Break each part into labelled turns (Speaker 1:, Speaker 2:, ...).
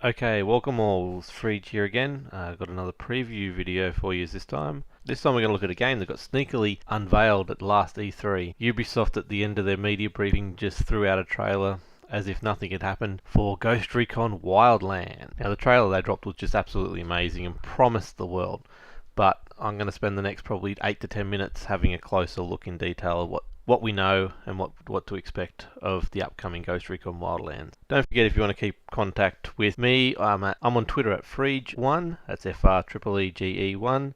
Speaker 1: Okay, welcome all, Freege here again. Got another preview video for you this time. This time we're going to look at a game that got sneakily unveiled at last E3. Ubisoft at the end of their media briefing just threw out a trailer as if nothing had happened for Ghost Recon Wildlands. Now the trailer they dropped was just absolutely amazing and promised the world, but I'm going to spend the next probably 8 to 10 minutes having a closer look in detail of what we know and what to expect of the upcoming Ghost Recon Wildlands. Don't forget, if you want to keep contact with me, I'm on Twitter at Freege1, that's FREEGE1,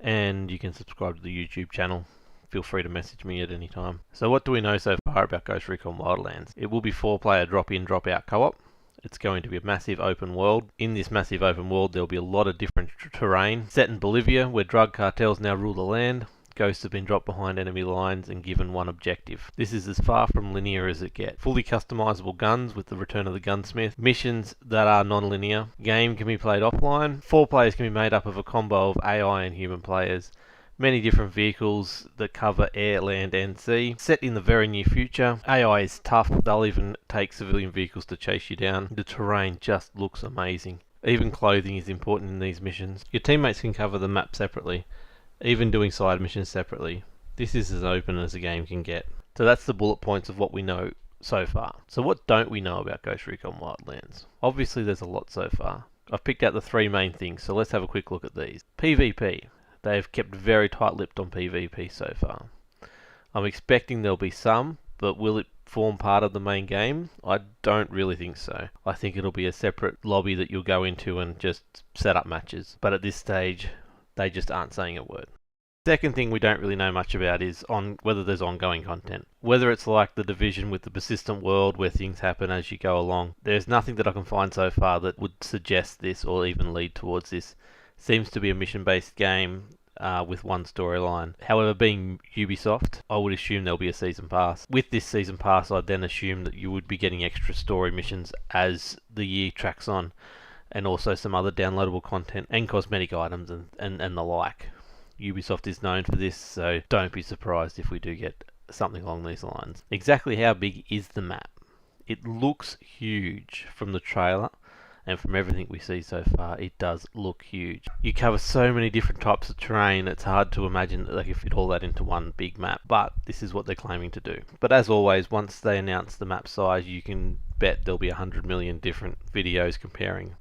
Speaker 1: and you can subscribe to the YouTube channel. Feel free to message me at any time. So what do we know so far about Ghost Recon Wildlands? It will be 4-player drop-in, drop-out co-op. It's going to be a massive open world. In this massive open world there will be a lot of different terrain. Set in Bolivia, where drug cartels now rule the land. Ghosts have been dropped behind enemy lines and given one objective. This is as far from linear as it gets. Fully customizable guns with the return of the gunsmith. Missions that are non-linear. Game can be played offline. 4 players can be made up of a combo of AI and human players. Many different vehicles that cover air, land and sea. Set in the very near future. AI is tough. They'll even take civilian vehicles to chase you down. The terrain just looks amazing. Even clothing is important in these missions. Your teammates can cover the map separately, even doing side missions separately. This is as open as a game can get. So that's the bullet points of what we know so far. So what don't we know about Ghost Recon Wildlands? Obviously there's a lot so far. I've picked out the 3 main things, so let's have a quick look at these. PvP. They've kept very tight-lipped on PvP so far. I'm expecting there'll be some, but will it form part of the main game? I don't really think so. I think it'll be a separate lobby that you'll go into and just set up matches. But at this stage, they just aren't saying a word. Second thing we don't really know much about is on whether there's ongoing content. Whether it's like the Division with the persistent world where things happen as you go along. There's nothing that I can find so far that would suggest this or even lead towards this. Seems to be a mission-based game with one storyline. However, being Ubisoft, I would assume there'll be a season pass. With this season pass, I'd then assume that you would be getting extra story missions as the year tracks on, and also some other downloadable content and cosmetic items and the like. Ubisoft is known for this, so don't be surprised if we do get something along these lines. Exactly how big is the map? It looks huge from the trailer. And from everything we see so far, it does look huge. You cover so many different types of terrain, it's hard to imagine that they can fit all that into one big map. But this is what they're claiming to do. But as always, once they announce the map size, you can bet there'll be 100 million different videos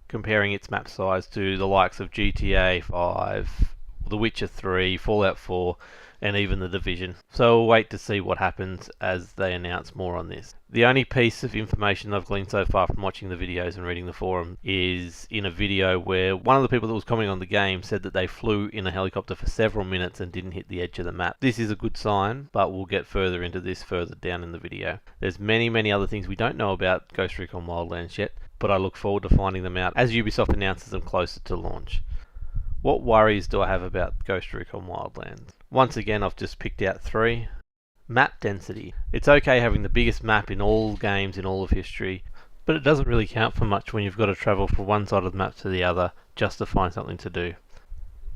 Speaker 1: comparing its map size to the likes of GTA 5, The Witcher 3, Fallout 4, and even The Division. So we'll wait to see what happens as they announce more on this. The only piece of information I've gleaned so far from watching the videos and reading the forum is in a video where one of the people that was commenting on the game said that they flew in a helicopter for several minutes and didn't hit the edge of the map. This is a good sign, but we'll get further into this further down in the video. There's many other things we don't know about Ghost Recon Wildlands yet, but I look forward to finding them out as Ubisoft announces them closer to launch. What worries do I have about Ghost Recon Wildlands? Once again, I've just picked out 3. Map density. It's okay having the biggest map in all games in all of history, but it doesn't really count for much when you've got to travel from one side of the map to the other just to find something to do.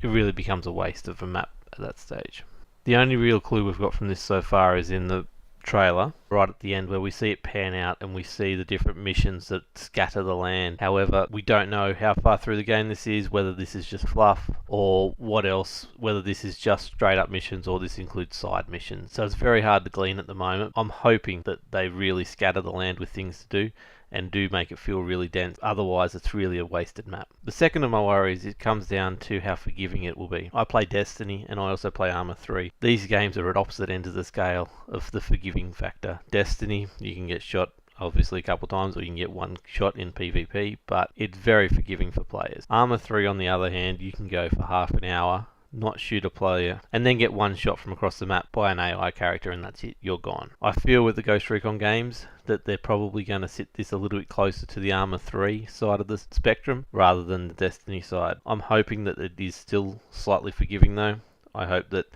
Speaker 1: It really becomes a waste of a map at that stage. The only real clue we've got from this so far is in the trailer right at the end, where we see it pan out and we see the different missions that scatter the land. However, we don't know how far through the game this is, whether this is just fluff or what else, whether this is just straight up missions or this includes side missions. So it's very hard to glean at the moment. I'm hoping that they really scatter the land with things to do and do make it feel really dense. Otherwise, it's really a wasted map. The second of my worries, it comes down to how forgiving it will be. I play Destiny and I also play Arma 3. These games are at opposite ends of the scale of the forgiving factor. Destiny, you can get shot obviously a couple times, or you can get one shot in PvP, but it's very forgiving for players. Arma 3 on the other hand, you can go for half an hour, not shoot a player, and then get one shot from across the map by an AI character and that's it, you're gone. I feel with the Ghost Recon games that they're probably going to sit this a little bit closer to the Arma 3 side of the spectrum rather than the Destiny side. I'm hoping that it is still slightly forgiving though. I hope that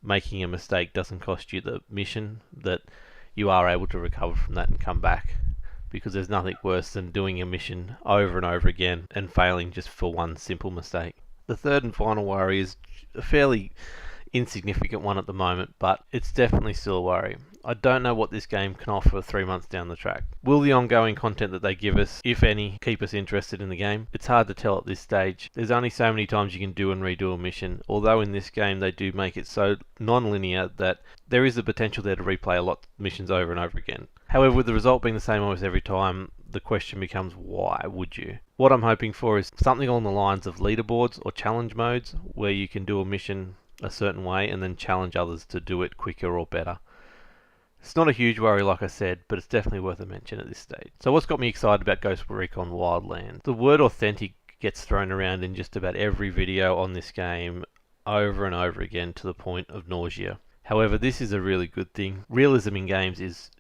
Speaker 1: making a mistake doesn't cost you the mission, that you are able to recover from that and come back, because there's nothing worse than doing a mission over and over again and failing just for one simple mistake. The third and final worry is a fairly insignificant one at the moment, but it's definitely still a worry. I don't know what this game can offer 3 months down the track. Will the ongoing content that they give us, if any, keep us interested in the game? It's hard to tell at this stage. There's only so many times you can do and redo a mission, although in this game they do make it so non-linear that there is the potential there to replay a lot of missions over and over again. However, with the result being the same almost every time, the question becomes, why would you? What I'm hoping for is something along the lines of leaderboards or challenge modes, where you can do a mission a certain way and then challenge others to do it quicker or better. It's not a huge worry, like I said, but it's definitely worth a mention at this stage. So what's got me excited about Ghost Recon Wildlands? The word authentic gets thrown around in just about every video on this game over and over again to the point of nausea. However, this is a really good thing. Realism in games is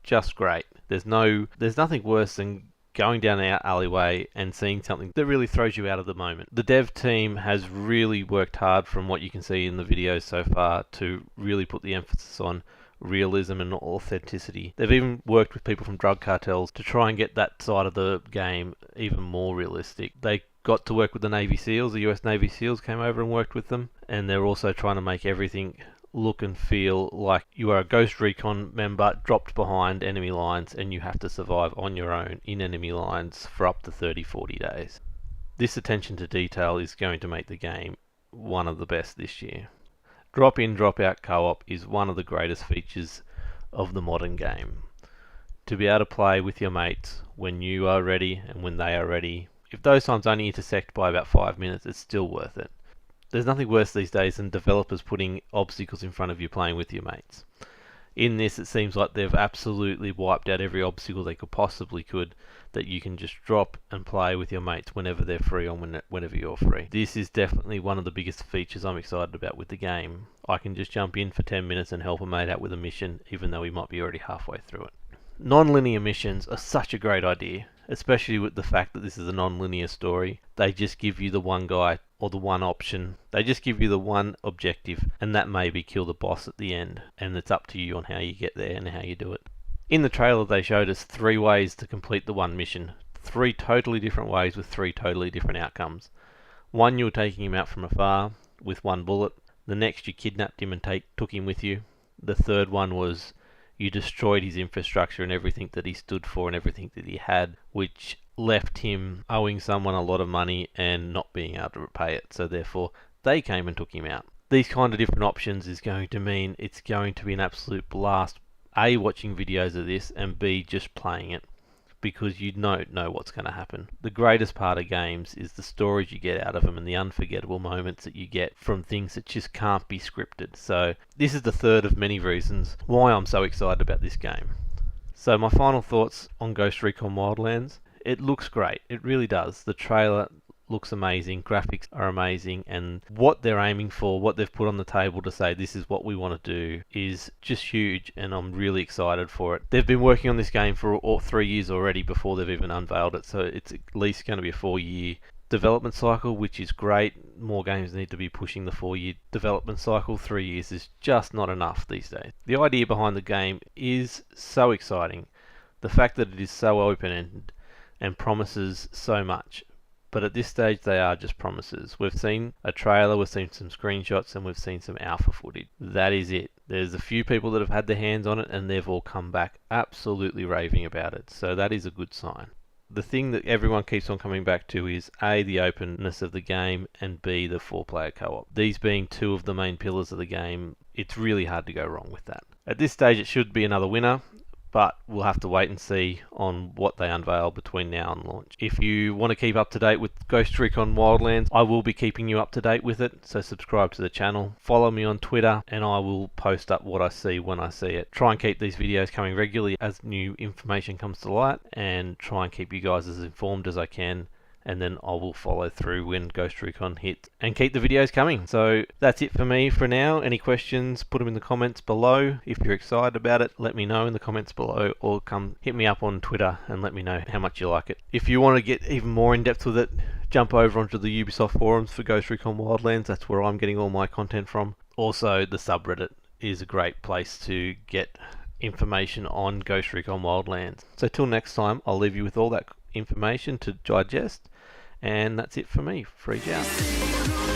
Speaker 1: just great. There's nothing worse than going down an alleyway and seeing something that really throws you out of the moment. The dev team has really worked hard, from what you can see in the videos so far, to really put the emphasis on realism and authenticity. They've even worked with people from drug cartels to try and get that side of the game even more realistic. They got to work with the Navy SEALs. The US Navy SEALs came over and worked with them, and they're also trying to make everything look and feel like you are a Ghost Recon member dropped behind enemy lines and you have to survive on your own in enemy lines for up to 30-40 days. This attention to detail is going to make the game one of the best this year. Drop in, drop out co-op is one of the greatest features of the modern game. To be able to play with your mates when you are ready and when they are ready, if those times only intersect by about 5 minutes, it's still worth it. There's nothing worse these days than developers putting obstacles in front of you playing with your mates. In this, it seems like they've absolutely wiped out every obstacle they possibly could, that you can just drop and play with your mates whenever they're free or whenever you're free. This is definitely one of the biggest features I'm excited about with the game. I can just jump in for 10 minutes and help a mate out with a mission, even though we might be already halfway through it. Non-linear missions are such a great idea, especially with the fact that this is a non-linear story. They just give you the one guy or the one option. They just give you the one objective, and that may be kill the boss at the end, and it's up to you on how you get there and how you do it. In the trailer they showed us 3 ways to complete the one mission. 3 totally different ways with 3 totally different outcomes. One, you were taking him out from afar with 1 bullet. The next, you kidnapped him and took him with you. The third one was you destroyed his infrastructure and everything that he stood for and everything that he had, which left him owing someone a lot of money and not being able to repay it. So therefore, they came and took him out. These kind of different options is going to mean it's going to be an absolute blast, A, watching videos of this, and B, just playing it, because you don't know what's going to happen. The greatest part of games is the stories you get out of them and the unforgettable moments that you get from things that just can't be scripted. So this is the third of many reasons why I'm so excited about this game. So my final thoughts on Ghost Recon Wildlands. It looks great. It really does. The trailer looks amazing, graphics are amazing, and what they're aiming for, what they've put on the table to say this is what we want to do, is just huge, and I'm really excited for it. They've been working on this game for 3 years already before they've even unveiled it, so it's at least going to be a 4-year development cycle, which is great. More games need to be pushing the 4-year development cycle. 3 years is just not enough these days. The idea behind the game is so exciting. The fact that it is so open-ended and promises so much. But at this stage they are just promises. We've seen a trailer, we've seen some screenshots, and we've seen some alpha footage. That is it. There's a few people that have had their hands on it and they've all come back absolutely raving about it. So that is a good sign. The thing that everyone keeps on coming back to is A, the openness of the game, and B, the 4-player co-op. These being 2 of the main pillars of the game, it's really hard to go wrong with that. At this stage it should be another winner, but we'll have to wait and see on what they unveil between now and launch. If you want to keep up to date with Ghost Recon Wildlands, I will be keeping you up to date with it, so subscribe to the channel, follow me on Twitter, and I will post up what I see when I see it. Try and keep these videos coming regularly as new information comes to light, and try and keep you guys as informed as I can, and then I will follow through when Ghost Recon hits and keep the videos coming. So that's it for me for now. Any questions, put them in the comments below. If you're excited about it, let me know in the comments below, or come hit me up on Twitter and let me know how much you like it. If you want to get even more in depth with it, jump over onto the Ubisoft forums for Ghost Recon Wildlands. That's where I'm getting all my content from. Also, the subreddit is a great place to get information on Ghost Recon Wildlands. So till next time, I'll leave you with all that information to digest. And that's it for me. Freak out.